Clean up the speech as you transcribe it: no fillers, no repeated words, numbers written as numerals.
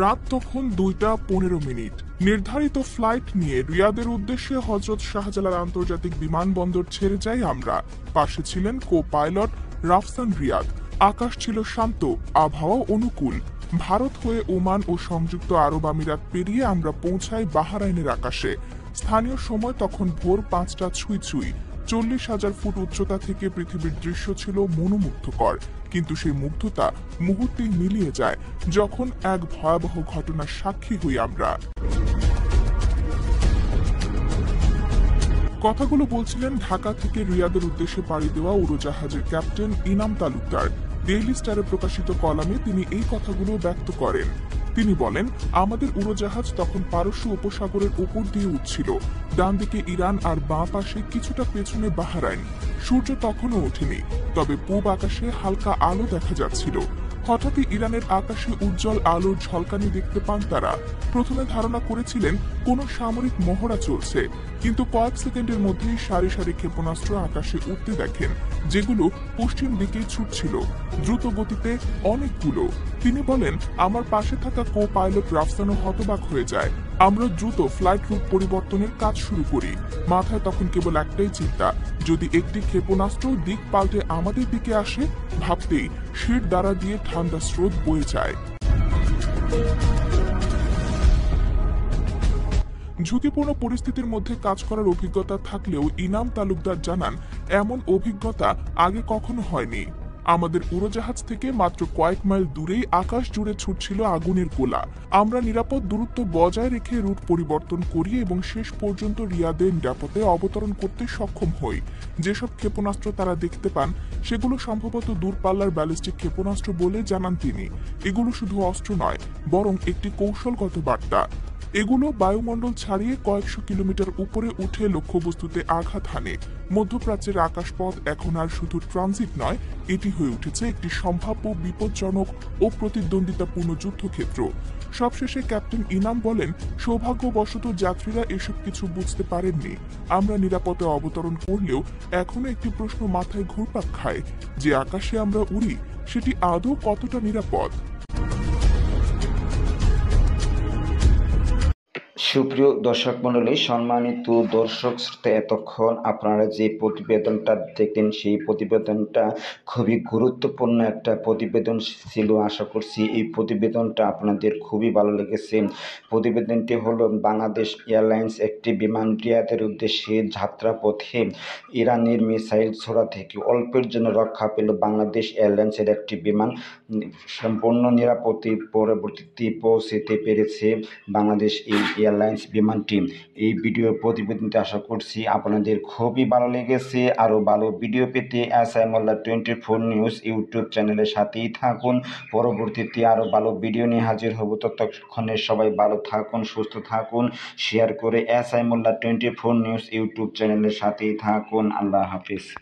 রাত তখন 2:15। নির্ধারিত ফ্লাইট নিয়ে রিয়াদের উদ্দেশ্যে হজরত শাহজালাল আন্তর্জাতিক বিমানবন্দর ছেড়ে যাই আমরা। পাশে ছিলেন কো পাইলট রাফসান রিয়াদ। আকাশ ছিল শান্ত, আবহাওয়া অনুকূল। ভারত হয়ে ওমান ও সংযুক্ত আরব আমিরাত পেরিয়ে আমরা পৌঁছাই বাহরাইনের আকাশে। স্থানীয় সময় তখন ভোর 5টা ছুঁই ছুঁই। 40,000 ফুট উচ্চতা থেকে পৃথিবীর দৃশ্য ছিল মনোমুগ্ধকর, কিন্তু সেই মুগ্ধতা মুহূর্তেই মিলিয়ে যায় যখন এক ভয়াবহ ঘটনার সাক্ষী হই আমরা। কথাগুলো বলছিলেন ঢাকা থেকে রিয়াদের উদ্দেশ্যে পাড়ি দেওয়া উড়োজাহাজের ক্যাপ্টেন ইনাম তালুকদার। ডেইলি স্টারে প্রকাশিত কলামে তিনি এই কথাগুলো ব্যক্ত করেন। তিনি বলেন, আমাদের উড়োজাহাজ তখন পারস্য উপসাগরের উপর দিয়ে উঠছিল। ডান দিকে ইরান আর বাঁ পাশে কিছুটা পেছনে বাহরাইন। সূর্য তখনও ওঠেনি, তবে পূব আকাশে হালকা আলো দেখা যাচ্ছিল। হঠাৎই ইরানের আকাশে উজ্জ্বল আলোর ঝলকানি দেখতে পান তারা। প্রথমে ধারণা করেছিলেন কোনো সামরিক মহড়া চলছে, কিন্তু কয়েক সেকেন্ডের মধ্যেই সারি সারি ক্ষেপণাস্ত্র আকাশে উঠতে দেখেন, যেগুলো পশ্চিম দিকেই ছুটছিল, দ্রুত গতিতে অনেকগুলো। তিনি বলেন, আমার পাশে থাকা কো পাইলট রাফসানও হতবাক হয়ে যায়। আমরা দ্রুত ফ্লাইট রুট পরিবর্তনের কাজ শুরু করি। মাথায় তখন কেবল একটাই চিন্তা, যদি একটি ক্ষেপণাস্ত্র দিক পাল্টে আমাদের দিকে আসে, ভাবতেই শির দ্বারা দিয়ে ঠান্ডা স্রোত বয়ে যায়। ঝুঁকিপূর্ণ পরিস্থিতির মধ্যে কাজ করার অভিজ্ঞতা থাকলেও ইনাম তালুকদার জানান, এমন অভিজ্ঞতা আগে কখনো হয়নি। আমাদের উড়োজাহাজ থেকে মাত্র কয়েক মাইল দূরেই আকাশ জুড়ে ছুটছিল আগুনের গোলা। আমরা নিরাপদ দূরত্ব বজায় রেখে রুট পরিবর্তন করি এবং শেষ পর্যন্ত রিয়াদে নিরাপদে অবতরণ করতে সক্ষম হই। যেসব ক্ষেপণাস্ত্র তারা দেখতে পান, সেগুলো সম্ভবত দূরপাল্লার ব্যালিস্টিক ক্ষেপণাস্ত্র বলে জানান তিনি। এগুলো শুধু অস্ত্র নয়, বরং একটি কৌশলগত বার্তা। এগুলো বায়ুমণ্ডল ছাড়িয়ে কয়েকশো কিলোমিটার উপরে উঠে লক্ষ্যবস্তুতে আঘাত হানে। মধ্যপ্রাচ্যের আকাশপথ এখন আর শুধু ট্রানজিট নয়, এটি হয়ে উঠেছে একটি সম্ভাব্য বিপজ্জনক ও প্রতিদ্বন্দ্বিতাপূর্ণ যুদ্ধক্ষেত্র। সবশেষে ক্যাপ্টেন ইনাম বলেন, সৌভাগ্যবশত যাত্রীরা এসব কিছু বুঝতে পারেননি। আমরা নিরাপদে অবতরণ করলেও এখনো একটি প্রশ্ন মাথায় ঘুরপাক খায়, যে আকাশে আমরা উড়ি সেটি আদৌ কতটা নিরাপদ। সুপ্রিয় দর্শক মণ্ডলী, সম্মানিত দর্শক শ্রোতা, এতক্ষণ আপনারা যে প্রতিবেদনটা দেখলেন, সেই প্রতিবেদনটা খুবই গুরুত্বপূর্ণ একটা প্রতিবেদন ছিল। আশা করছি এই প্রতিবেদনটা আপনাদের খুবই ভালো লেগেছে। প্রতিবেদনটি হলো, বাংলাদেশ এয়ারলাইন্স একটি বিমান রিয়াদের উদ্দেশ্যে যাত্রাপথে ইরানের মিসাইল ছোড়া থেকে অল্পের জন্য রক্ষা পেল বাংলাদেশ এয়ারলাইন্সের একটি বিমান। সম্পূর্ণ নিরাপদে পরবর্তীতে পৌঁছতে পেরেছে বাংলাদেশ এয়ারলাইন্স বিমানটি। এই ভিডিও প্রতিবেদনটি আশা করছি আপনাদের খুবই ভালো লেগেছে। আরও ভালো ভিডিও পেতে এসআই মোল্লা 24 নিউজ ইউটিউব চ্যানেলের সাথেই থাকুন। পরবর্তীতে আরও ভালো ভিডিও নিয়ে হাজির হব। ততক্ষণে সবাই ভালো থাকুন, সুস্থ থাকুন। শেয়ার করে এসআই মোল্লা 24 নিউজ ইউটিউব চ্যানেলের সাথেই থাকুন। আল্লাহ হাফিজ।